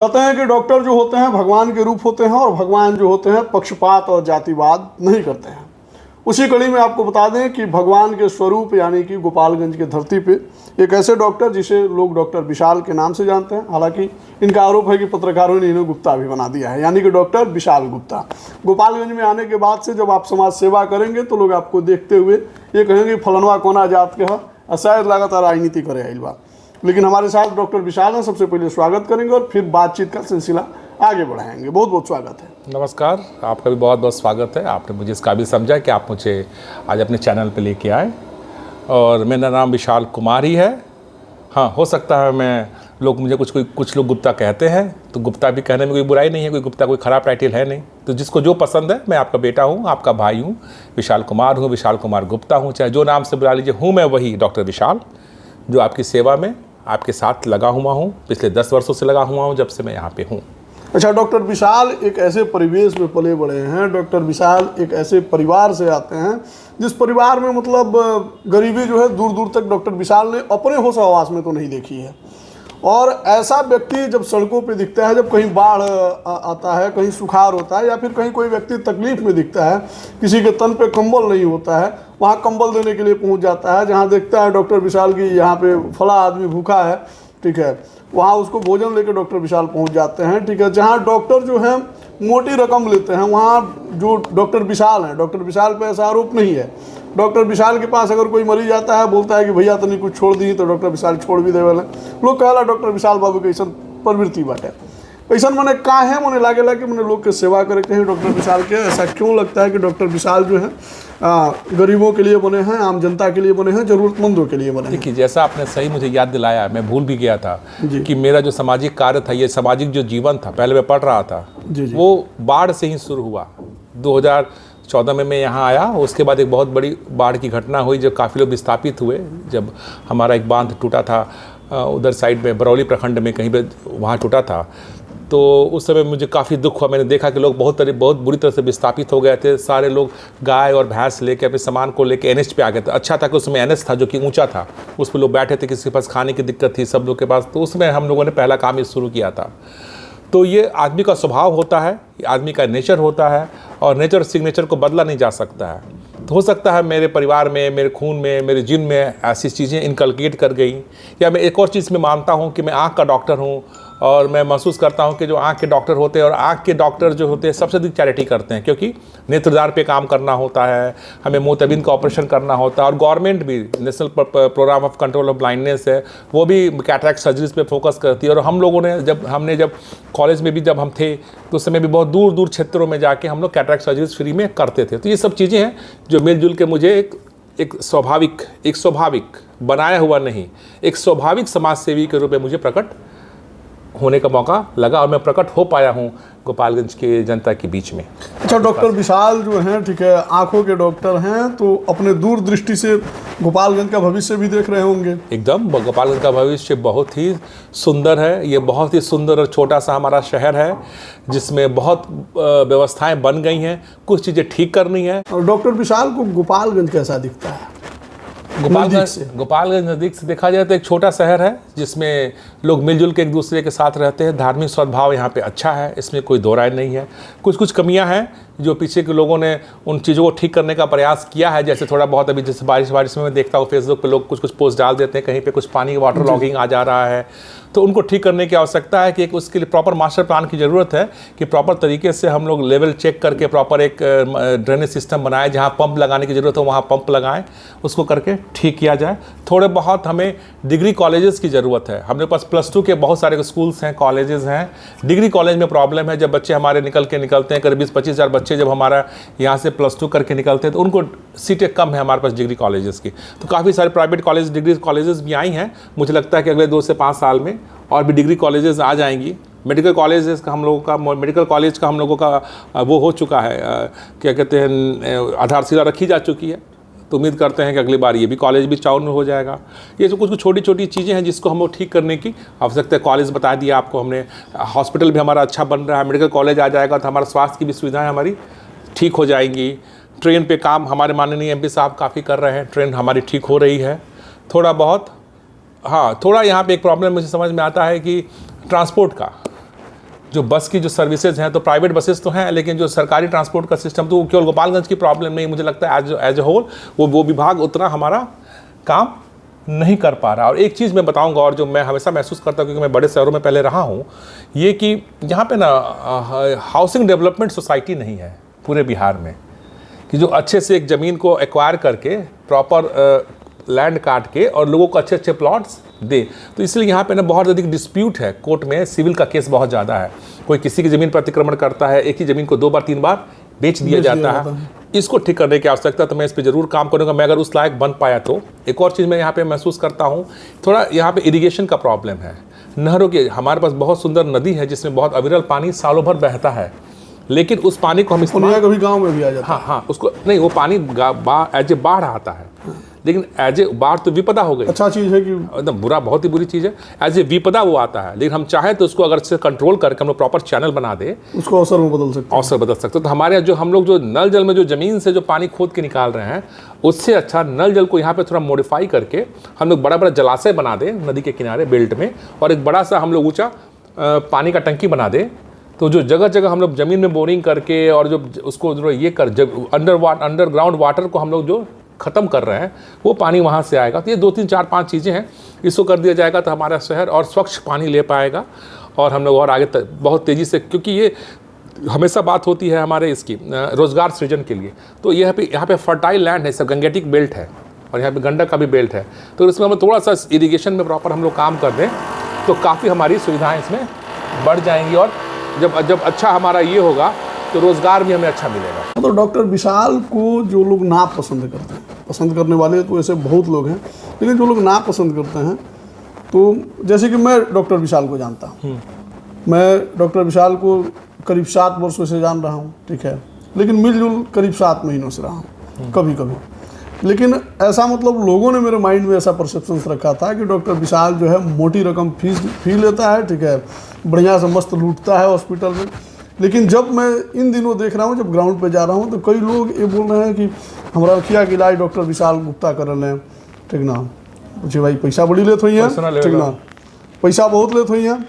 कहते हैं कि डॉक्टर जो होते हैं भगवान के रूप होते हैं और भगवान जो होते हैं पक्षपात और जातिवाद नहीं करते हैं। उसी कड़ी में आपको बता दें कि भगवान के स्वरूप यानी कि गोपालगंज की धरती पे एक ऐसे डॉक्टर जिसे लोग डॉक्टर विशाल के नाम से जानते हैं। हालांकि इनका आरोप है कि पत्रकारों ने इन्हें गुप्ता भी बना दिया है, यानी कि डॉक्टर विशाल गुप्ता। गोपालगंज में आने के बाद से जब आप समाज सेवा करेंगे तो लोग आपको देखते हुए ये कहेंगे फलनवा कोना जात के है, शायद लगातार राजनीति करे आइल बा। लेकिन हमारे साथ डॉक्टर विशाल हैं, सबसे पहले स्वागत करेंगे और फिर बातचीत का सिलसिला आगे बढ़ाएंगे। बहुत बहुत स्वागत है। नमस्कार, आपका भी बहुत बहुत स्वागत है। आपने मुझे इस काबिल समझा कि आप मुझे आज अपने चैनल पे लेके आए और मेरा नाम विशाल कुमार ही है। हाँ, हो सकता है लोग मुझे कुछ लोग गुप्ता कहते हैं, तो गुप्ता भी कहने में कोई बुराई नहीं है, कोई गुप्ता कोई ख़राब टाइटल है नहीं। तो जिसको जो पसंद है, मैं आपका बेटा हूँ, आपका भाई हूँ, विशाल कुमार हूँ, विशाल कुमार गुप्ता हूँ, चाहे जो नाम से बुला लीजिए, हूँ मैं वही डॉक्टर विशाल, जो आपकी सेवा में आपके साथ लगा हुआ हूँ। पिछले 10 वर्षों से लगा हुआ हूँ, जब से मैं यहाँ पे हूँ। अच्छा, डॉक्टर विशाल एक ऐसे परिवेश में पले बड़े हैं, डॉक्टर विशाल एक ऐसे परिवार से आते हैं जिस परिवार में मतलब गरीबी जो है दूर दूर तक डॉक्टर विशाल ने अपने होश आवास में तो नहीं देखी है। और ऐसा व्यक्ति जब सड़कों पे दिखता है, जब कहीं बाढ़ आता है, कहीं सुखाड़ होता है, या फिर कहीं कोई व्यक्ति तकलीफ में दिखता है, किसी के तन पे कंबल नहीं होता है, वहाँ कंबल देने के लिए पहुँच जाता है। जहाँ देखता है डॉक्टर विशाल की यहाँ पे फला आदमी भूखा है, ठीक है, वहाँ उसको भोजन लेकर डॉक्टर विशाल पहुँच जाते हैं, ठीक है। जहाँ डॉक्टर जो है मोटी रकम लेते हैं, वहाँ जो डॉक्टर विशाल हैं, डॉक्टर विशाल पे ऐसा आरोप नहीं है। डॉक्टर विशाल के पास अगर कोई मरीज आता है, बोलता है कि भैया तनी कुछ छोड़ दी, तो डॉक्टर विशाल छोड़ भी देवेला। लोग कहला डॉक्टर विशाल बाबू के ऐसा प्रवृत्ति बाटे, ऐसा मने काहे मने लागेला कि मने लोग के सेवा करे के डॉक्टर विशाल के। ऐसा क्यों लगता है कि डॉक्टर विशाल जो है गरीबों के लिए बने हैं, आम जनता के लिए बने हैं, ज़रूरतमंदों के लिए बने हैं? देखिए, जैसा आपने सही मुझे याद दिलाया, मैं भूल भी गया था कि मेरा जो सामाजिक कार्य था, ये सामाजिक जो जीवन था, पहले मैं पढ़ रहा था, वो बाढ़ से ही शुरू हुआ। 2014 में मैं यहाँ आया, उसके बाद एक बहुत बड़ी बाढ़ की घटना हुई, जब काफ़ी लोग विस्थापित हुए। जब हमारा एक बांध टूटा था उधर साइड में, बरौली प्रखंड में कहीं पे वहाँ टूटा था, तो उस समय मुझे काफ़ी दुख हुआ। मैंने देखा कि लोग बहुत बुरी तरह से विस्थापित हो गए थे। सारे लोग गाय और भैंस लेके अपने सामान को लेके एनएच पे आ गए थे। अच्छा था कि उसमें एनएच था जो कि ऊंचा था, उस पर लोग बैठे थे, किसी के पास खाने की दिक्कत थी सब लोग के पास। तो उसमें हम लोगों ने पहला काम ये शुरू किया था। तो ये आदमी का स्वभाव होता है, आदमी का नेचर होता है, और नेचर सिग्नेचर को बदला नहीं जा सकता है। तो हो सकता है मेरे परिवार में, मेरे खून में, मेरे जिन में ऐसी चीज़ें इनकलकेट कर गई। या मैं एक और चीज़ में मानता हूँ कि मैं आँख का डॉक्टर हूँ, और मैं महसूस करता हूँ कि जो आँख के डॉक्टर होते हैं, और आँख के डॉक्टर जो होते हैं सबसे अधिक चैरिटी करते हैं, क्योंकि नेत्रदान पे काम करना होता है, हमें मोतियाबिंद का ऑपरेशन करना होता है। और गवर्नमेंट भी national programme of control of blindness है, वो भी कैटरैक्ट सर्जरीज पे फोकस करती है। और हम लोगों ने जब कॉलेज में भी जब हम थे, तो उस समय भी बहुत दूर दूर क्षेत्रों में जाके हम लोग कैटरैक्ट सर्जरीज फ्री में करते थे। तो ये सब चीज़ें हैं जो मिलजुल के मुझे एक स्वाभाविक बनाया हुआ नहीं, एक स्वाभाविक समाज सेवी के रूप में मुझे प्रकट होने का मौका लगा, और मैं प्रकट हो पाया हूँ गोपालगंज के जनता के बीच में। अच्छा, डॉक्टर विशाल जो हैं, ठीक है, आंखों के डॉक्टर हैं, तो अपने दूर दृष्टि से गोपालगंज का भविष्य भी देख रहे होंगे। एकदम, गोपालगंज का भविष्य बहुत ही सुंदर है। ये बहुत ही सुंदर और छोटा सा हमारा शहर है, जिसमें बहुत व्यवस्थाएं बन गई हैं, कुछ चीज़ें ठीक करनी है। और डॉक्टर विशाल को गोपालगंज कैसा दिखता है? गोपालगंज नज़दीक से देखा जाए तो एक छोटा शहर है, जिसमें लोग मिलजुल के एक दूसरे के साथ रहते हैं। धार्मिक सद्भाव यहाँ पे अच्छा है, इसमें कोई दो राय नहीं है। कुछ कमियाँ हैं जो पीछे के लोगों ने उन चीज़ों को ठीक करने का प्रयास किया है। जैसे थोड़ा बहुत अभी जैसे बारिश में मैं देखता हूँ फेसबुक पे लोग कुछ पोस्ट डाल देते हैं, कहीं पे कुछ पानी वाटर लॉगिंग आ जा रहा है, तो उनको ठीक करने की आवश्यकता है। कि एक उसके लिए प्रॉपर मास्टर प्लान की ज़रूरत है, कि प्रॉपर तरीके से हम लोग लेवल चेक करके प्रॉपर एक ड्रेनेज सिस्टम बनाए, जहाँ पंप लगाने की ज़रूरत हो वहाँ पंप लगाएं, उसको करके ठीक किया जाए। थोड़े बहुत हमें डिग्री कॉलेजेस की ज़रूरत है। हमारे पास +2 के बहुत सारे स्कूल्स हैं, कॉलेजेस हैं। डिग्री कॉलेज में प्रॉब्लम है, जब बच्चे हमारे निकलते हैं, करीब 20-25 हज़ार बच्चे जब हमारा यहाँ से +2 करके निकलते हैं, तो उनको सीटें कम है हमारे पास डिग्री कॉलेजेस की। तो काफ़ी सारे प्राइवेट कॉलेज डिग्री कॉलेजेस भी आई हैं। मुझे लगता है कि अगले 2 से 5 साल में और भी डिग्री कॉलेजेस आ जाएंगी। मेडिकल कॉलेजेस का हम लोगों का वो हो चुका है, क्या कहते हैं, आधारशिला रखी जा चुकी है। तो उम्मीद करते हैं कि अगली बार ये भी कॉलेज भी चाउन में हो जाएगा। ये जो कुछ छोटी छोटी चीज़ें हैं जिसको हम लोग ठीक करने की आवश्यकता है। कॉलेज बता दिया आपको हमने, हॉस्पिटल भी हमारा अच्छा बन रहा है, मेडिकल कॉलेज आ जाएगा तो हमारा स्वास्थ्य की भी सुविधाएँ हमारी ठीक हो जाएंगी। ट्रेन पे काम हमारे माननीय MP साहब काफ़ी कर रहे हैं, ट्रेन हमारी ठीक हो रही है थोड़ा बहुत। हाँ, थोड़ा यहाँ पे एक प्रॉब्लम मुझे समझ में आता है कि ट्रांसपोर्ट का, जो बस की जो सर्विसेज हैं, तो प्राइवेट बसेस तो हैं, लेकिन जो सरकारी ट्रांसपोर्ट का सिस्टम, तो केवल गोपालगंज की प्रॉब्लम नहीं, मुझे लगता है एज ए होल वो विभाग उतना हमारा काम नहीं कर पा रहा। और एक चीज़ मैं बताऊंगा, और जो मैं हमेशा महसूस करता हूँ, क्योंकि मैं बड़े शहरों में पहले रहा हूँ, ये कि यहाँ पे ना हाउसिंग डेवलपमेंट सोसाइटी नहीं है पूरे बिहार में, कि जो अच्छे से एक ज़मीन को एक्वायर करके प्रॉपर लैंड काट के और लोगों को अच्छे अच्छे प्लॉट्स दे। तो इसलिए यहाँ पे ना बहुत अधिक डिस्प्यूट है, कोर्ट में सिविल का केस बहुत ज़्यादा है। कोई किसी की ज़मीन पर अतिक्रमण करता है, एक ही ज़मीन को 2 बार 3 बार बेच दिया जाता है। इसको ठीक करने की आवश्यकता, तो मैं इस पर ज़रूर काम करूँगा, मैं अगर उस लायक बन पाया तो। एक और चीज़ मैं यहाँ पे महसूस करता हूँ, थोड़ा यहाँ पे इरिगेशन का प्रॉब्लम है। नहरों के, हमारे पास बहुत सुंदर नदी है जिसमें बहुत अविरल पानी सालों भर बहता है, लेकिन उस पानी को हम इस्तेमाल, कभी गाँव में भी आ जाता है। हाँ, उसको नहीं, वो पानी एज ए बाढ़ आता है, लेकिन एज ए बाढ़ तो विपदा हो गई। अच्छा चीज़ है कि एकदम बुरा, बहुत ही बुरी चीज़ है। एज ए विपदा वो आता है, लेकिन हम चाहें तो उसको अगर से कंट्रोल करके हम लोग प्रॉपर चैनल बना दे, उसको अवसर में बदल सकते हैं। अवसर बदल सकते। तो हमारे जो हम लोग जो नल जल में जो ज़मीन से जो पानी खोद के निकाल रहे हैं, उससे अच्छा नल जल को यहाँ पे थोड़ा मॉडिफाई करके हम लोग बड़ा बड़ा जलाशय बना दें नदी के किनारे बेल्ट में, और एक बड़ा सा हम लोग ऊँचा पानी का टंकी बना दें। तो जो जगह जगह हम लोग ज़मीन में बोरिंग करके, और जो उसको जो ये कर, जब अंडरग्राउंड वाटर को हम लोग जो ख़त्म कर रहे हैं, वो पानी वहाँ से आएगा। तो ये 2 3 4 5 चीज़ें हैं, इसको कर दिया जाएगा तो हमारा शहर और स्वच्छ पानी ले पाएगा, और हम लोग और आगे बहुत तेज़ी से, क्योंकि ये हमेशा बात होती है हमारे इसकी रोज़गार सृजन के लिए। तो यहाँ पे फर्टाइल लैंड है, सब गंगेटिक बेल्ट है, और यहाँ पे गंडक का भी बेल्ट है। तो इसमें हम थोड़ा सा इरीगेशन में प्रॉपर हम लोग काम कर दें तो काफ़ी हमारी सुविधाएँ इसमें बढ़ जाएंगी, और जब अच्छा हमारा ये होगा तो रोज़गार भी हमें अच्छा मिलेगा। तो डॉक्टर विशाल को जो लोग ना पसंद करते हैं, पसंद करने वाले तो ऐसे बहुत लोग हैं, लेकिन जो लोग ना पसंद करते हैं, तो जैसे कि मैं डॉक्टर विशाल को जानता हूँ, मैं डॉक्टर विशाल को करीब 7 वर्षों से जान रहा हूँ, ठीक है, लेकिन मिलजुल करीब 7 महीनों से रहा हूँ कभी कभी। लेकिन ऐसा मतलब लोगों ने मेरे माइंड में ऐसा परसेप्शन रखा था कि डॉक्टर विशाल जो है मोटी रकम फी लेता है, ठीक है, बढ़िया से मस्त लूटता है हॉस्पिटल में। लेकिन जब मैं इन दिनों देख रहा हूँ, जब ग्राउंड पे जा रहा हूँ, तो कई लोग ये बोल रहे हैं कि हमारा रखिया के इलाज डॉक्टर विशाल गुप्ता कर रहे हैं, ठीक ना। पूछे भाई पैसा बड़ी लेत हुई है, ठीक ना, पैसा बहुत लेत हुई है।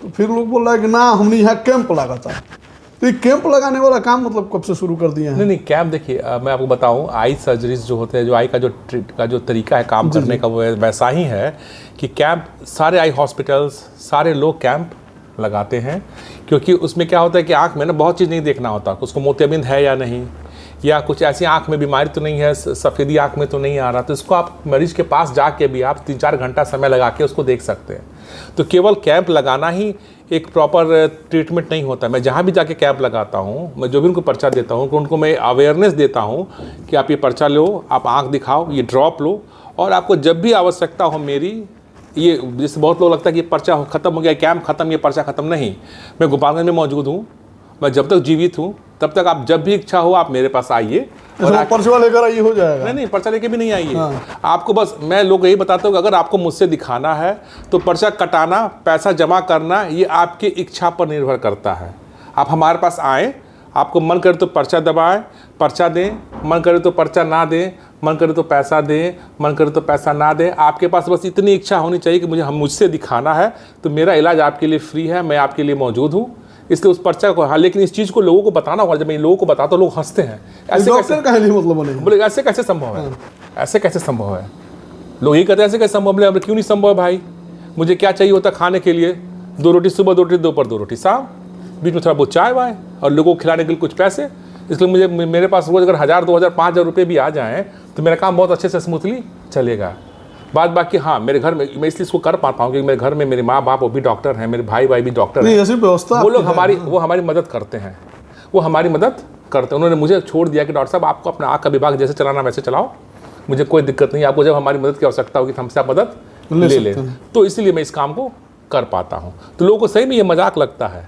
तो फिर लोग बोल रहा है कि ना हमने यहाँ कैंप लगाता है। तो ये कैंप लगाने वाला काम मतलब कब से शुरू कर दिए हैं? नहीं, कैंप देखिए, मैं आपको बताऊं, आई सर्जरीज जो होते हैं, जो आई का जो तरीका है काम करने का, वो वैसा ही है कि कैंप, सारे आई हॉस्पिटल्स, सारे लोग कैंप लगाते हैं, क्योंकि उसमें क्या होता है कि आँख में ना बहुत चीज़ नहीं देखना होता, उसको मोतियाबिंद है या नहीं, या कुछ ऐसी आँख में बीमारी तो नहीं है, सफ़ेदी आँख में तो नहीं आ रहा, तो इसको आप मरीज के पास जाके भी आप 3-4 घंटा समय लगा के उसको देख सकते हैं। तो केवल कैंप लगाना ही एक प्रॉपर ट्रीटमेंट नहीं होता। मैं जहाँ भी जाके कैंप लगाता हूँ, मैं जो भी उनको पर्चा देता हूँ, उनको मैं अवेयरनेस देता हूँ कि आप ये पर्चा लो, आप आँख दिखाओ, ये ड्रॉप लो, और आपको जब भी आवश्यकता हो मेरी, ये जैसे बहुत लोग लगता है कि पर्चा ख़त्म हो गया, कैंप ख़त्म, ये पर्चा ख़त्म, नहीं। मैं गोपालगंज में मौजूद हूँ, मैं जब तक जीवित हूँ तब तक आप जब भी इच्छा हो आप मेरे पास आइए, और पर्चा लेकर आइए, हो जाएगा। नहीं, पर्चा लेके भी नहीं आइए। आपको बस मैं लोग यही बताता हूँ कि अगर आपको मुझसे दिखाना है तो पर्चा कटाना, पैसा जमा करना, ये आपकी इच्छा पर निर्भर करता है। आप हमारे पास आएँ, आपको मन करे तो पर्चा दबाएं, पर्चा दें, मन करे तो पर्चा ना दें, मन करे तो पैसा दें, मन करे तो पैसा ना दें। आपके पास बस इतनी इच्छा होनी चाहिए कि मुझसे दिखाना है तो मेरा इलाज आपके लिए फ्री है, मैं आपके लिए मौजूद हूँ। इसलिए उस पर्चा को, हाँ, लेकिन इस चीज़ को लोगों को बताना होगा। जब मैं लोगों को बताता हूँ लोग हंसते हैं, ऐसे कैसे, मतलब बोले ऐसे कैसे संभव है, ऐसे कैसे संभव है, लोग यही कहते हैं ऐसे कैसे संभव है। क्यों नहीं संभव है भाई, मुझे क्या चाहिए होता खाने के लिए, 2 रोटी सुबह, 2 रोटी दोपहर, 2 रोटी शाम, बीच में थोड़ा बहुत चाय वाय, और लोगों को खिलाने के लिए कुछ पैसे। इसलिए मेरे पास रोज़ अगर 1000, 2000, 5000 रुपये भी आ जाएँ तो मेरा काम बहुत अच्छे से स्मूथली चलेगा। बाकी हाँ, मेरे घर में मैं इसलिए इसको कर पाता हूँ क्योंकि मेरे घर में मेरे माँ बाप वो भी डॉक्टर हैं, मेरे भाई भी डॉक्टर हैं। ऐसी व्यवस्था, वो लोग हमारी मदद करते हैं, वो हमारी मदद करते हैं। उन्होंने मुझे छोड़ दिया कि डॉक्टर साहब आपको अपना आँख का विभाग जैसे चलाना वैसे चलाओ, मुझे कोई दिक्कत नहीं, आपको जब हमारी मदद की आवश्यकता होगी तो हमसे आप मदद ले लें। तो इसलिए मैं इस काम को कर पाता हूँ। तो लोगों को सही में ये मजाक लगता है।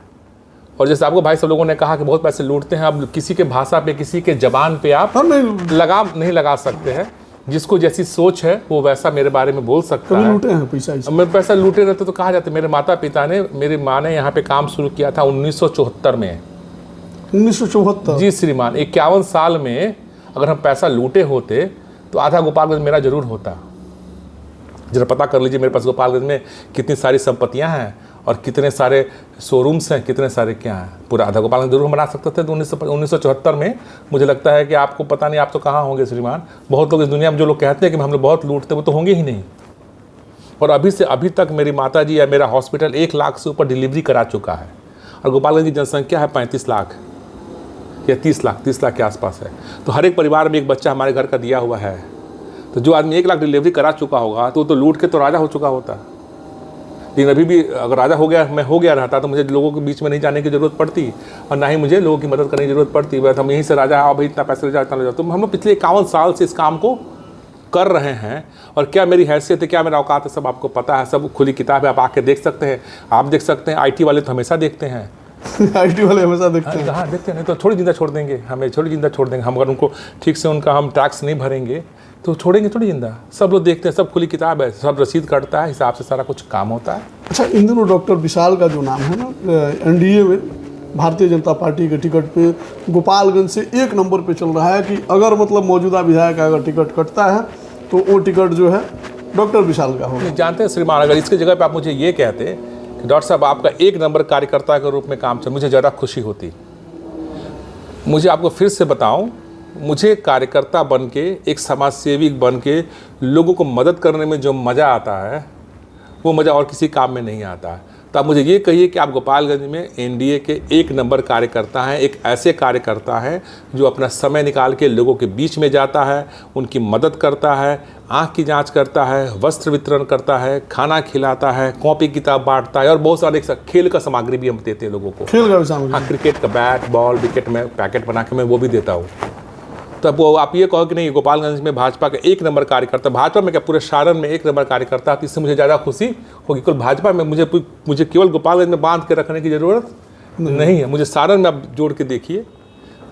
और जैसे आपको भाई सब लोगों ने कहा कि बहुत पैसे लूटते हैं, अब किसी के भाषा पे, किसी के जबान पे आप लगाम नहीं लगा सकते हैं। जिसको जैसी सोच है वो वैसा मेरे बारे में बोल सकता है। लूटे हैं पैसा, मैं पैसा लूटे रहते तो कहा जाते। मेरे माता पिता ने, मेरी माँ ने यहाँ पे काम शुरू किया था 1974 में। 1974? जी श्रीमान, 51 साल में अगर हम पैसा लूटे होते तो आधा गोपालगंज मेरा जरूर होता। जरा पता कर लीजिए मेरे पास गोपालगंज में कितनी सारी संपत्तियाँ हैं और कितने सारे शोरूम्स हैं, कितने सारे क्या हैं। पूरा आधा गोपालगंज जरूर हम बना सकते थे। तो 1974 में मुझे लगता है कि आपको पता नहीं, आप तो कहाँ होंगे श्रीमान, बहुत लोग इस दुनिया में जो लोग कहते हैं कि हम लोग बहुत लूटते, वो तो होंगे ही नहीं। और अभी तक मेरी माता जी या मेरा हॉस्पिटल 1 लाख से ऊपर डिलीवरी करा चुका है। और गोपालगंज की जनसंख्या है 35 लाख या 30 लाख के आसपास है। तो हर एक परिवार में एक बच्चा हमारे घर का दिया हुआ है। तो जो आदमी 1 लाख डिलीवरी करा चुका होगा तो लूट के तो राजा हो चुका होता। लेकिन अभी भी अगर राजा हो गया, मैं हो गया रहता, तो मुझे लोगों के बीच में नहीं जाने की ज़रूरत पड़ती और ना ही मुझे लोगों की मदद करने की ज़रूरत पड़ती। बस हम यहीं से राजा, आओ भाई इतना पैसा ले जाओ, इतना ले जाओ। तो हम लोग पिछले 51 साल से इस काम को कर रहे हैं। और क्या मेरी हैसियत है, क्या मेरा औकात है, सब आपको पता है, सब खुली किताब है, आप आके देख सकते हैं। आप देख सकते हैं, IT वाले तो हमेशा देखते हैं IT वाले हमेशा देखते हैं। हाँ देखते हैं, नहीं तो थोड़ी जिंदा छोड़ देंगे, हमें थोड़ी जिंदा छोड़ देंगे। हम अगर उनको ठीक से उनका हम टैक्स नहीं भरेंगे तो छोड़ेंगे थोड़ी जिंदा। सब लोग देखते हैं, सब खुली किताब है, सब रसीद कटता है, हिसाब से सारा कुछ काम होता है। अच्छा, इन दिनों डॉक्टर विशाल का जो नाम है ना, NDA में भारतीय जनता पार्टी के टिकट पे गोपालगंज से 1 नंबर पे चल रहा है कि अगर मतलब मौजूदा विधायक का अगर टिकट कटता है तो वो टिकट जो है डॉक्टर विशाल का होगा। जानते हैं श्रीमान, अगर इसकी जगह पे आप मुझे ये कहते कि डॉक्टर साहब आपका 1 नंबर कार्यकर्ता के रूप में काम चल, मुझे ज़्यादा खुशी होती। मुझे आपको फिर से बताऊं, मुझे कार्यकर्ता बन के, एक समाज सेवी बन के लोगों को मदद करने में जो मज़ा आता है वो मज़ा और किसी काम में नहीं आता। तो आप मुझे ये कहिए कि आप गोपालगंज में NDA के 1 नंबर कार्यकर्ता हैं, एक ऐसे कार्यकर्ता हैं जो अपना समय निकाल के लोगों के बीच में जाता है, उनकी मदद करता है, आँख की जांच करता है, वस्त्र वितरण करता है, खाना खिलाता है, कॉपी किताब बांटता है और बहुत सारे खेल का सामग्री भी हम देते हैं लोगों को। खेल का भी सामग्री? हाँ, क्रिकेट का बैट बॉल विकेट में पैकेट बना के मैं वो भी देता हूँ। तो अब वो आप ये कहो कि नहीं गोपालगंज में भाजपा का 1 नंबर कार्यकर्ता, भाजपा में क्या पूरे सारण में 1 नंबर कार्यकर्ता, तो इससे मुझे ज़्यादा खुशी होगी। केवल भाजपा में मुझे केवल गोपालगंज में बांध के रखने की ज़रूरत नहीं है। मुझे सारण में आप जोड़ के देखिए,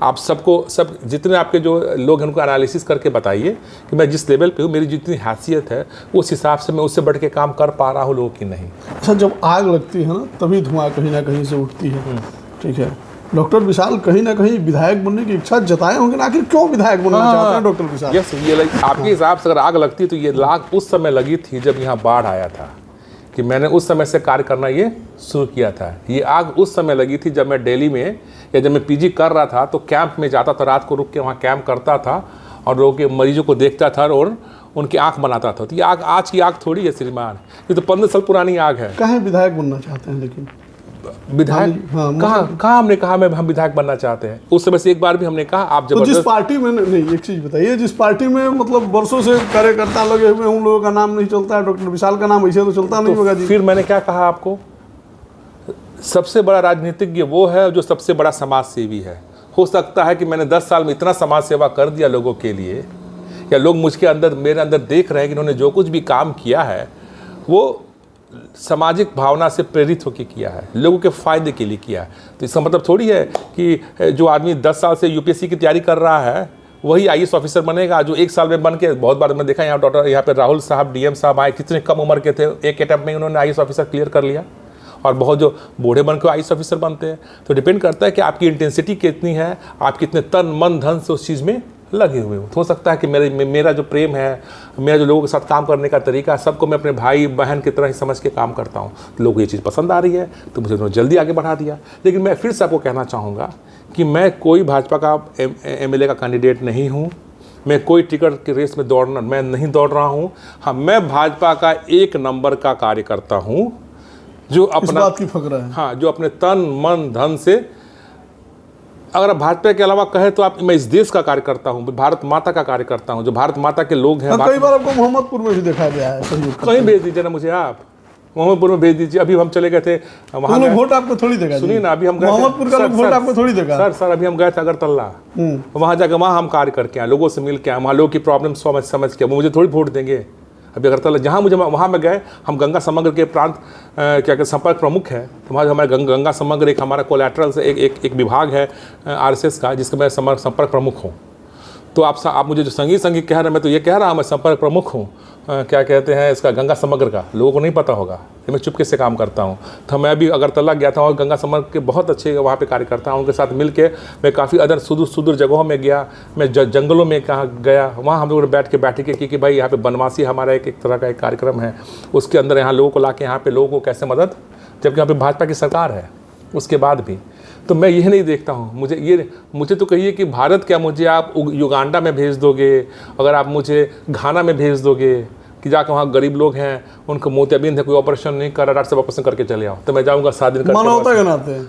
आप सबको, सब जितने आपके जो लोग हैं उनको एनालिसिस करके बताइए कि मैं जिस लेवल पे हूँ, मेरी जितनी हैसियत है उस हिसाब से मैं उससे बढ़ के काम कर पा रहा हूँ लोगों की नहीं। अच्छा, जब आग लगती है ना तभी धुआं कहीं ना कहीं से उठती है, ठीक है। डॉक्टर विशाल कहीं ना कहीं विधायक बनने की इच्छा जताए होंगे ना, आखिर क्यों विधायक बनना चाहते हैं डॉक्टर विशाल? यस, ये आपके हिसाब से अगर आग लगती तो ये लाग उस समय लगी थी जब यहाँ बाढ़ आया था, कि मैंने उस समय से कार्य करना ये शुरू किया था। ये आग उस समय लगी थी जब मैं दिल्ली में या जब मैं PG कर रहा था तो कैंप में जाता था, रात को रुक के वहाँ कैंप करता था और लोगों के मरीजों को देखता था और उनकी आँख बनाता था। तो ये आग आज की आग थोड़ी है श्रीमान, ये तो 15 साल पुरानी आग है। कहाँ विधायक बनना चाहते हैं? लेकिन विधायक कहाँ हमने कहा हम विधायक बनना चाहते हैं? उस समय से एक बार भी हमने कहा आप तो जिस पार्टी में, नहीं एक चीज बताइए, जिस पार्टी में मतलब वर्षों से कार्यकर्ता लगे हुए उन लोगों का नाम नहीं चलता है, डॉक्टर विशाल का नाम ऐसे तो चलता नहीं होगा जी। फिर मैंने क्या कहा आपको, सबसे बड़ा राजनीतिज्ञ वो है जो सबसे बड़ा समाज सेवी है। हो सकता है कि मैंने 10 साल में इतना समाज सेवा कर दिया लोगों के लिए, या लोग मेरे अंदर देख रहे हैं कि इन्होंने जो कुछ भी काम किया है वो सामाजिक भावना से प्रेरित होकर किया है, लोगों के फ़ायदे के लिए किया है। तो इसका मतलब थोड़ी है कि जो आदमी 10 साल से UPSC की तैयारी कर रहा है वही IAS ऑफिसर बनेगा, जो 1 साल में बन के, बहुत बार मैं देखा यहाँ पे राहुल साहब DM साहब आए, कितने कम उम्र के थे, एक अटैम्प्ट में उन्होंने IAS ऑफिसर क्लियर कर लिया। और बहुत जो बूढ़े बन के IAS ऑफिसर बनते हैं। तो डिपेंड करता है कि आपकी इंटेंसिटी कितनी है, आप कितने तन मन धन से उस चीज़ में लगे हुए हो सकता है कि मेरा जो प्रेम है, मेरा जो लोगों के साथ काम करने का तरीका, सबको मैं अपने भाई बहन की तरह ही समझ के काम करता हूँ। लोगों को ये चीज़ पसंद आ रही है तो मुझे उन्होंने जल्दी आगे बढ़ा दिया। लेकिन मैं फिर से आपको कहना चाहूँगा कि मैं कोई भाजपा का MLA का कैंडिडेट नहीं हूँ, मैं कोई टिकट की रेस में मैं नहीं दौड़ रहा हूँ। हाँ, मैं भाजपा का 1 नंबर का कार्यकर्ता हूँ जो अपना, इस बात की फक्र है। हाँ, जो अपने तन मन धन से, अगर आप भाजपा के अलावा कहे तो आप, मैं इस देश का कार्यकर्ता हूँ, भारत माता का कार्यकर्ता हूँ, जो भारत माता के लोग हैं। कई बार आपको मोहम्मदपुर में भी देखा गया है, कहीं भेज दीजिए ना मुझे, आप मोहम्मदपुर में भेज दीजिए। अभी हम चले गए थे वहाँ, वोट आपको थोड़ी देगा। सुनिए ना, अभी हम गए मोहम्मदपुर का वोट आपको थोड़ी देगा। सर अभी हम गए थे अगरतला, वहाँ जाकर वहाँ हम कार्य करके आए, लोगों से मिल के आए, वहाँ लोगों की प्रॉब्लम समझ के, वो मुझे थोड़ी वोट देंगे। अभी अगरतला जहाँ मुझे, वहाँ में गए, हम गंगा समग्र के प्रांत क्या कहते संपर्क प्रमुख है, तो वहाँ हमारे गंगा समग्र एक हमारा कोलैटरल से एक विभाग है RSS का, जिसका मैं संपर्क प्रमुख हूँ। तो आप मुझे जो संगीत कह रहे हैं, मैं तो ये कह रहा हूँ मैं संपर्क प्रमुख हूँ, क्या कहते हैं इसका, गंगा समग्र का। लोगों को नहीं पता होगा कि मैं चुपके से काम करता हूँ। तो मैं भी अगरतला गया था और गंगा समग्र के बहुत अच्छे वहाँ पे कार्यकर्ता हूँ, उनके साथ मिल के मैं काफ़ी अदर सुदूर जगहों में गया। मैं जंगलों में कहाँ गया, वहाँ हम लोग बैठ के कि भाई यहाँ पे बनवासी हमारा एक तरह का एक कार्यक्रम है, उसके अंदर यहाँ लोगों को ला के यहाँ पे लोगों को कैसे मदद जबकि यहाँ पे भाजपा की सरकार है उसके बाद भी। तो मैं यह नहीं देखता हूँ, मुझे तो कहिए कि भारत क्या, मुझे आप युगांडा में भेज दोगे, अगर आप मुझे घाना में भेज दोगे कि जाकर वहाँ गरीब लोग हैं उनको मोतियाबिंद है, कोई ऑपरेशन नहीं कर रहा, डॉक्टर से ऑपरेशन करके चले आओ, तो मैं जाऊँगा 7 दिन मानवता के नाते।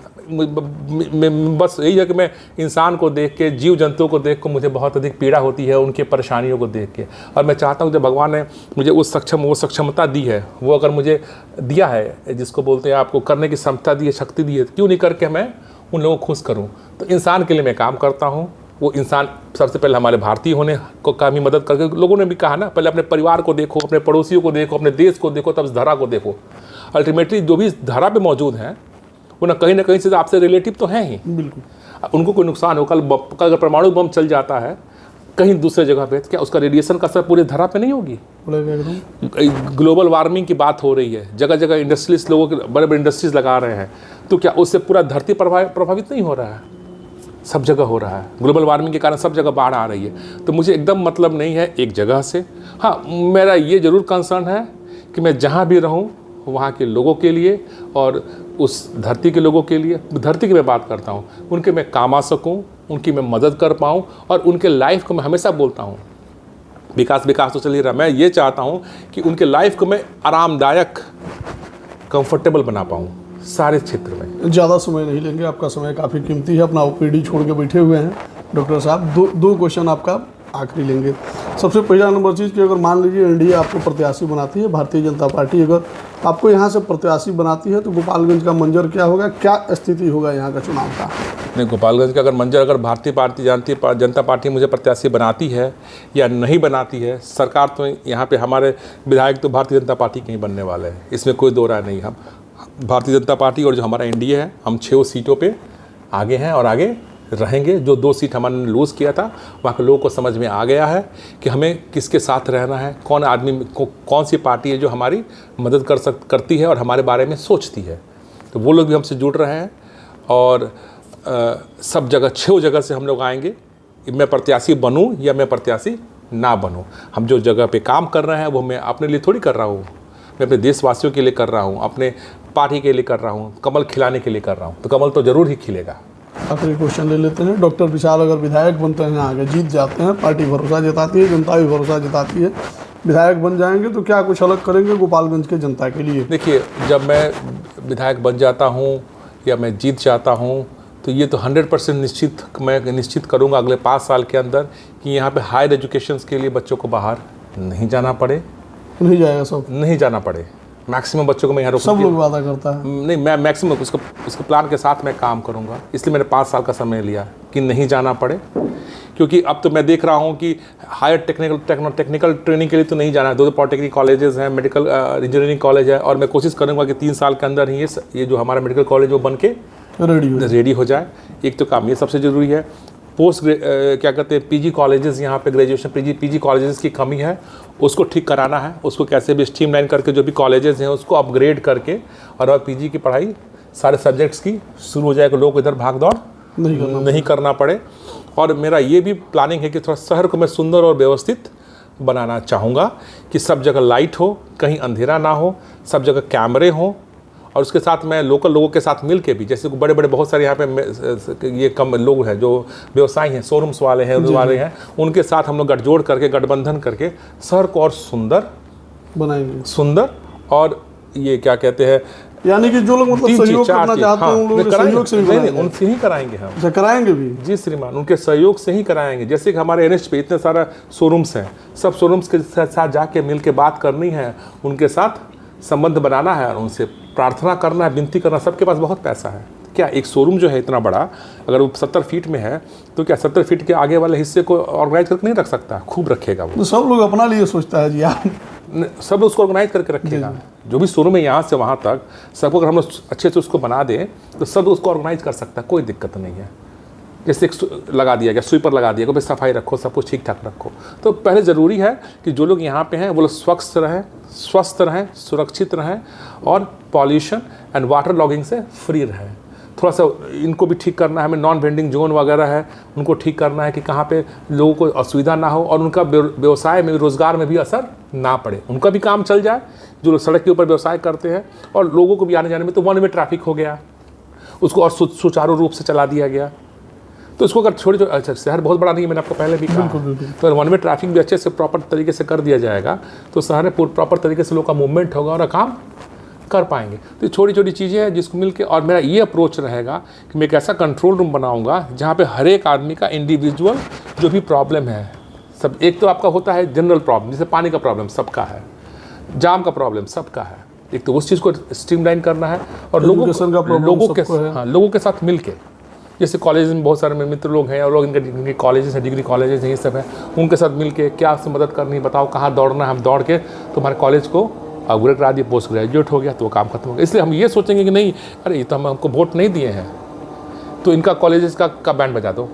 बस यही है कि मैं इंसान को देख के, जीव जंतुओं को देख कर मुझे बहुत अधिक पीड़ा होती है, उनकी परेशानियों को देख के। और मैं चाहता हूँ जब भगवान ने मुझे वो सक्षमता दी है, वो अगर मुझे दिया है, जिसको बोलते हैं आपको करने की क्षमता दी है, शक्ति दी है, क्यों नहीं करके मैं उन लोगों को खुश करूँ। तो इंसान के लिए मैं काम करता हूँ। वो इंसान सबसे पहले हमारे भारतीय होने को का भी मदद करके, लोगों ने भी कहा ना, पहले अपने परिवार को देखो, अपने पड़ोसियों को देखो, अपने देश को देखो, तब इस धरा को देखो। अल्टीमेटली जो भी इस धरा पे मौजूद हैं वो ना कहीं से आपसे रिलेटिव तो हैं ही। बिल्कुल। उनको कोई नुकसान हो, कल अगर परमाणु बम चल जाता है कहीं दूसरे जगह पे, क्या उसका रेडिएशन का असर पूरे धरा पे नहीं होगी? ग्लोबल वार्मिंग की बात हो रही है, जगह जगह इंडस्ट्रीज, लोगों के बड़े बड़े इंडस्ट्रीज लगा रहे हैं, तो क्या उससे पूरा धरती प्रभावित नहीं हो रहा है? सब जगह हो रहा है। ग्लोबल वार्मिंग के कारण सब जगह बाढ़ आ रही है। तो मुझे एकदम मतलब नहीं है एक जगह से। हाँ, मेरा ये ज़रूर कंसर्न है कि मैं जहाँ भी रहूँ वहाँ के लोगों के लिए और उस धरती के लोगों के लिए, धरती की मैं बात करता हूँ, उनके मैं काम आ सकूँ, उनकी मैं मदद कर पाऊँ, और उनके लाइफ को मैं हमेशा बोलता हूँ विकास तो चल ही रहा, मैं ये चाहता हूँ कि उनके लाइफ को मैं आरामदायक, कंफर्टेबल बना पाऊँ सारे क्षेत्र में। ज़्यादा समय नहीं लेंगे, आपका समय काफ़ी कीमती है, अपना ओपीडी छोड़ के बैठे हुए हैं डॉक्टर साहब। दो क्वेश्चन आपका आखिरी लेंगे। सबसे पहला नंबर चीज़ कि अगर मान लीजिए एनडीए आपको प्रत्याशी बनाती है, भारतीय जनता पार्टी अगर आपको यहाँ से प्रत्याशी बनाती है, तो गोपालगंज का मंजर क्या होगा, क्या स्थिति होगा यहाँ का चुनाव का? नहीं, गोपालगंज का अगर मंजर, अगर भारतीय जनता पार्टी मुझे प्रत्याशी बनाती है या नहीं बनाती है, सरकार तो यहाँ पे हमारे विधायक तो भारतीय जनता पार्टी के ही बनने वाले हैं, इसमें कोई दो राय नहीं। हम भारतीय जनता पार्टी और जो हमारा एनडीए है, हम 6 सीटों पे आगे हैं और आगे रहेंगे। जो 2 सीट हमने लूज़ किया था, वहाँ के लोगों को समझ में आ गया है कि हमें किसके साथ रहना है, कौन आदमी कौन सी पार्टी है जो हमारी मदद करती है और हमारे बारे में सोचती है। तो वो लोग भी हमसे जुड़ रहे हैं और सब जगह 6 जगह से हम लोग आएंगे। मैं प्रत्याशी बनूं या मैं प्रत्याशी ना बनूं, हम जो जगह पे काम कर रहे हैं वो मैं अपने लिए थोड़ी कर रहा हूँ, मैं अपने देशवासियों के लिए कर रहा हूँ, अपने पार्टी के लिए कर रहा हूँ, कमल खिलाने के लिए कर रहा हूँ। तो कमल तो ज़रूर ही खिलेगा। आखिरी क्वेश्चन ले लेते हैं। डॉक्टर विशाल अगर विधायक बनते हैं, आगे जीत जाते हैं, पार्टी भरोसा जताती है, जनता भी भरोसा जताती है, विधायक बन जाएंगे, तो क्या कुछ अलग करेंगे गोपालगंज के जनता के लिए? देखिए, जब मैं विधायक बन जाता हूँ या मैं जीत जाता हूँ, तो ये तो 100% मैं निश्चित करूँगा अगले 5 साल के अंदर कि यहाँ पे हायर एजुकेशन के लिए बच्चों को बाहर नहीं जाना पड़े। नहीं जाएगा, सब नहीं जाना पड़े, मैक्सिमम बच्चों को मैं यहाँ सब लोग वादा करता है। नहीं, मैं मैक्सिमम उसको प्लान के साथ मैं काम करूँगा, इसलिए मैंने 5 साल का समय लिया कि नहीं जाना पड़े। क्योंकि अब तो मैं देख रहा हूँ कि हायर टेक्निकल ट्रेनिंग के लिए तो नहीं जाना है। 2 पॉलिटेक्निक कॉलेजेस हैं, मेडिकल इंजीनियरिंग कॉलेज है, और मैं कोशिश करूँगा कि 3 साल के अंदर ही ये जो हमारा मेडिकल कॉलेज वो बन के रेडी हो जाए। एक तो काम ये सबसे ज़रूरी है। क्या कहते हैं, पीजी कॉलेजेस, यहाँ पे ग्रेजुएशन पीजी कॉलेजेस की कमी है, उसको ठीक कराना है। उसको कैसे भी स्ट्रीमलाइन करके जो भी कॉलेजेस हैं उसको अपग्रेड करके और पीजी की पढ़ाई सारे सब्जेक्ट्स की शुरू हो जाए, कि लोग इधर भाग दौड़ नहीं करना पड़े। और मेरा ये भी प्लानिंग है कि थोड़ा शहर को मैं सुंदर और व्यवस्थित बनाना चाहूँगा, कि सब जगह लाइट हो, कहीं अंधेरा ना हो, सब जगह कैमरे हों, और उसके साथ मैं लोकल लोगों के साथ मिल के भी, जैसे बड़े बड़े बहुत सारे यहाँ पे ये कम लोग हैं जो व्यवसायी हैं, शोरूम्स वाले हैं, उनके साथ हम लोग गठजोड़ करके, गठबंधन करके शहर को और सुंदर बनाएंगे। सुंदर और ये क्या कहते हैं, यानी कि जो लोग मतलब सहयोग करना चाहते हैं, उन लोगों के सहयोग से भी उनसे ही कराएंगे हम। कराएंगे भी जी श्रीमान, उनके सहयोग से ही कराएंगे। जैसे कि हमारे NH पे इतने सारा शोरूम्स हैं, सब शोरूम्स के साथ जाके मिल के बात करनी है, उनके साथ संबंध बनाना है और उनसे प्रार्थना करना है, विनती करना। सबके पास बहुत पैसा है, क्या एक शोरूम जो है इतना बड़ा, अगर वो 70 फीट में है, तो क्या 70 फीट के आगे वाले हिस्से को ऑर्गेनाइज करके नहीं रख सकता? खूब रखेगा वो। तो सब लोग अपना लिए सोचता है जी, आप सब उसको ऑर्गेनाइज करके रखेगा। जो भी शोरूम है यहाँ से वहाँ तक सबको अगर हम लोग अच्छे से उसको बना दें, तो सब उसको ऑर्गेनाइज कर सकता है, कोई दिक्कत नहीं है। जैसे एक लगा दिया गया, स्वीपर लगा दिया गया, भाई सफाई रखो, सब कुछ ठीक ठाक रखो। तो पहले ज़रूरी है कि जो लोग यहाँ पे हैं वो लोग स्वस्थ रहें, सुरक्षित रहें, और पॉल्यूशन एंड वाटर लॉगिंग से फ्री रहें। थोड़ा सा इनको भी ठीक करना है हमें, नॉन वेंडिंग जोन वगैरह है उनको ठीक करना है कि कहाँ पे लोगों को असुविधा ना हो, और उनका व्यवसाय में, रोज़गार में भी असर ना पड़े, उनका भी काम चल जाए, जो लोग सड़क के ऊपर व्यवसाय करते हैं, और लोगों को भी आने जाने में, तो वन वे ट्रैफिक हो गया, उसको और सुचारू रूप से चला दिया गया। तो इसको अगर छोटे अच्छा, शहर बहुत बड़ा नहीं है, मैंने आपको पहले भी कहा, तो वन वे ट्रैफिक भी अच्छे से प्रॉपर तरीके से कर दिया जाएगा, तो शहर में प्रॉपर तरीके से लोग का मूवमेंट होगा और काम कर पाएंगे। तो छोटी छोटी चीज़ें हैं जिसको मिलके, और मेरा ये अप्रोच रहेगा कि मैं एक ऐसा कंट्रोल रूम बनाऊंगा जहाँ पे हर एक आदमी का इंडिविजुअल जो भी प्रॉब्लम है, सब, एक तो आपका होता है जनरल प्रॉब्लम, जैसे पानी का प्रॉब्लम सबका है, जाम का प्रॉब्लम सबका है, एक तो उस चीज़ को स्ट्रीमलाइन करना है, और लोगों के साथ मिलके, जैसे कॉलेज में बहुत सारे मेरे मित्र लोग हैं और लोग इनके कॉलेजेस हैं, डिग्री कॉलेजेस हैं, ये सब है, उनके साथ मिलके क्या आपसे मदद करनी है बताओ, कहाँ दौड़ना है, हम दौड़ के तुम्हारे कॉलेज को अपग्रेड करा दिए, पोस्ट ग्रेजुएट हो गया तो वो काम खत्म हो गया। इसलिए हम ये सोचेंगे कि नहीं, अरे ये तो हमको वोट नहीं दिए हैं तो इनका कॉलेजेस का बैंड बजा दो,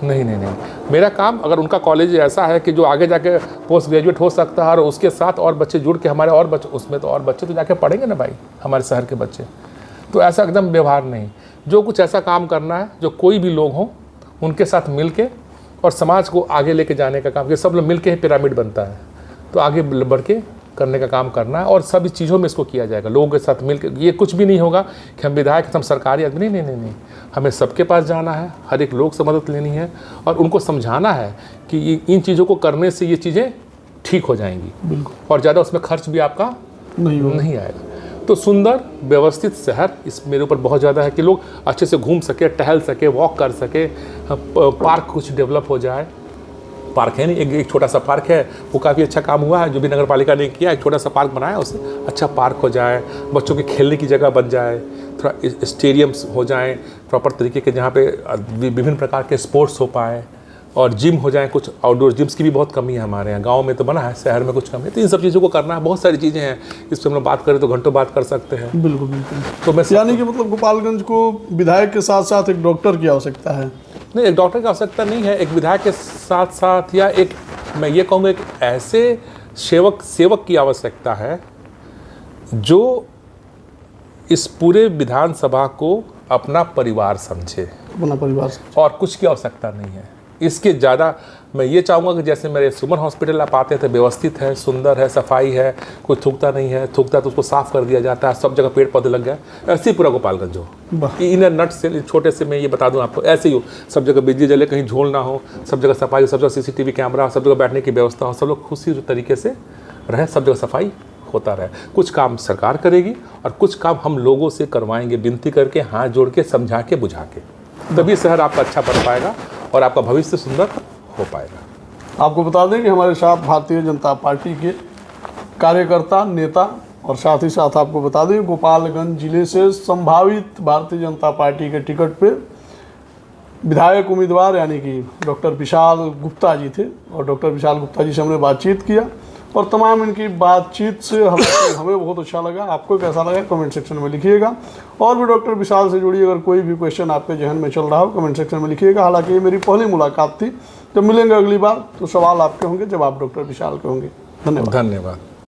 नहीं नहीं नहीं, मेरा काम, अगर उनका कॉलेज ऐसा है कि जो आगे जाके पोस्ट ग्रेजुएट हो सकता है और उसके साथ और बच्चे जुड़ के हमारे और बच्चे, उसमें तो और बच्चे तो जाके पढ़ेंगे ना भाई, हमारे शहर के बच्चे, तो ऐसा एकदम व्यवहार नहीं, जो कुछ ऐसा काम करना है जो कोई भी लोग हों उनके साथ मिल के और समाज को आगे लेके जाने का काम, कि सब लोग मिल के ही पिरामिड बनता है, तो आगे बढ़ के करने का काम करना है, और सभी चीज़ों में इसको किया जाएगा लोगों के साथ मिल के। ये कुछ भी नहीं होगा कि हम विधायक, हम सरकारी आदमी, नहीं नहीं नहीं, हमें सबके पास जाना है, हर एक लोग से मदद लेनी है और उनको समझाना है कि इन चीज़ों को करने से ये चीज़ें ठीक हो जाएंगी, बिल्कुल, और ज़्यादा उसमें खर्च भी आपका नहीं आएगा। तो सुंदर व्यवस्थित शहर, इस मेरे ऊपर बहुत ज़्यादा है कि लोग अच्छे से घूम सके, टहल सके, वॉक कर सके, पार्क कुछ डेवलप हो जाए। पार्क है नहीं, एक छोटा सा पार्क है, वो काफ़ी अच्छा काम हुआ है, जो भी नगर पालिका ने किया, एक छोटा सा पार्क बनाया, उससे अच्छा पार्क हो जाए, बच्चों के खेलने की जगह बन जाए, थोड़ा स्टेडियम्स हो जाएं प्रॉपर तरीके के, जहाँ पे विभिन्न प्रकार के स्पोर्ट्स हो पाए, और जिम हो जाए, कुछ आउटडोर जिम्स की भी बहुत कमी है हमारे यहाँ, गाँव में तो बना है, शहर में कुछ कमी है, तो इन सब चीज़ों को करना है। बहुत सारी चीज़ें हैं, इस पर हम लोग बात करें तो घंटों बात कर सकते हैं। बिल्कुल बिल्कुल। तो मैं यानी कि मतलब गोपालगंज को विधायक के साथ साथ एक डॉक्टर की आवश्यकता है? नहीं, एक डॉक्टर की आवश्यकता नहीं है, एक विधायक के साथ साथ, या एक, मैं ये कहूँगा, एक ऐसे सेवक की आवश्यकता है जो इस पूरे विधानसभा को अपना परिवार समझे, अपना परिवार, और कुछ की आवश्यकता नहीं है इसके ज़्यादा। मैं ये चाहूँगा कि जैसे मेरे सुमन हॉस्पिटल आप आते थे, व्यवस्थित है, सुंदर है, सफाई है, कोई थूकता नहीं है, थूकता तो उसको साफ़ कर दिया जाता है, सब जगह पेड़ पौधे लग गए, ऐसे ही पूरा गोपालगंज हो, इन नट से छोटे से मैं ये बता दूं आपको, ऐसे ही हो, सब जगह बिजली जले, कहीं झोल ना हो, सब जगह सफाई हो, सब जगह CCTV कैमरा, सब जगह बैठने की व्यवस्था हो, सब लोग खुशी तरीके से रहे, सब जगह सफाई होता रहे। कुछ काम सरकार करेगी और कुछ काम हम लोगों से करवाएंगे, विनती करके, हाथ जोड़ के, समझा के, बुझा के, तभी शहर आपका अच्छा बन पाएगा और आपका भविष्य सुंदर हो पाएगा। आपको बता दें कि हमारे साथ भारतीय जनता पार्टी के कार्यकर्ता, नेता, और साथ ही साथ आपको बता दें गोपालगंज जिले से संभावित भारतीय जनता पार्टी के टिकट पे विधायक उम्मीदवार यानी कि डॉक्टर विशाल गुप्ता जी थे, और डॉक्टर विशाल गुप्ता जी से हमने बातचीत किया, और तमाम इनकी बातचीत से हमें बहुत अच्छा लगा। आपको कैसा लगा कमेंट सेक्शन में लिखिएगा, और भी डॉक्टर विशाल से जुड़ी अगर कोई भी क्वेश्चन आपके जहन में चल रहा हो कमेंट सेक्शन में लिखिएगा। हालांकि ये मेरी पहली मुलाकात थी, जब मिलेंगे अगली बार तो सवाल आपके होंगे, जब आप डॉक्टर विशाल के होंगे। धन्यवाद।